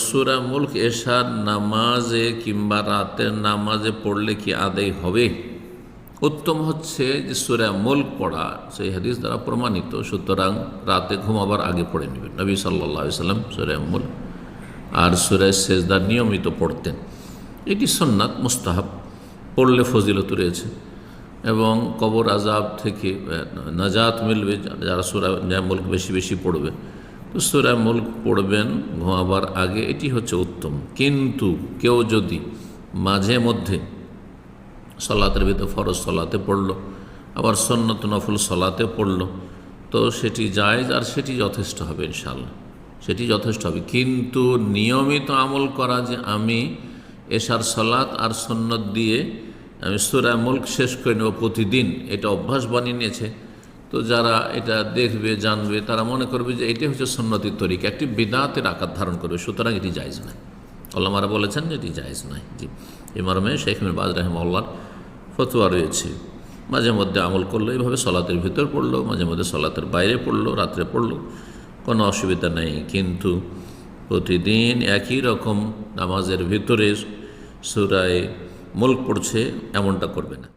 সূরা মুলক এশার নামাজে কিংবা রাতের নামাজে পড়লে কি আদায় হবে? উত্তম হচ্ছে যে সূরা মুলক পড়া, সেই হাদিস দ্বারা প্রমাণিত। সুতরাং রাতে ঘুমাবার আগে পড়ে নেবেন। নবী সাল্লাল্লাহু আলাইহি ওয়াসাল্লাম সূরা মুলক আর সূরা সেজদা নিয়মিত পড়তেন। এটি সুন্নাত, মুস্তাহাব, পড়লে ফজিলত রয়েছে এবং কবর আযাব থেকে নাজাত মিলবে যারা সূরা মুলক বেশি বেশি পড়বে। তো সূরা মুলক পড়বেন ঘুমাবার আগে, এটি হচ্ছে উত্তম। কিন্তু কেউ যদি মাঝে মধ্যে সলাতের ভিতরে ফরজ সলাতে পড়লো, আবার সুন্নত নফল সলাতে পড়লো, তো সেটি জায়েজ আর সেটি যথেষ্ট হবে ইনশাআল্লাহ, সেটি যথেষ্ট হবে। কিন্তু নিয়মিত আমল করা যে আমি এশার সলাত আর সুন্নত দিয়ে আমি সূরা মুলক শেষ করে নেব প্রতিদিন, এটা অভ্যাস বানিয়ে নিয়েছে, তো যারা এটা দেখবে জানবে তারা মনে করবে যে এটি হচ্ছে সুন্নতির তরিকা, একটি বিদআতের আকার ধারণ করবে। সুতরাং এটি জায়েজ নয়। ওলামারা বলেছেন যে এটি জায়েজ নয়। জি, এই মর্মে শেখ ইবনে বাজ রাহিমাহুল্লাহর ফতোয়া রয়েছে। মাঝে মধ্যে আমল করলো, এইভাবে সলাতের ভিতর পড়লো, মাঝে মধ্যে সলাতের বাইরে পড়লো, রাত্রে পড়লো, কোনো অসুবিধা নেই। কিন্তু প্রতিদিন একই রকম নামাজের ভিতরে সূরা মুলক পড়ছে, এমনটা করবে না।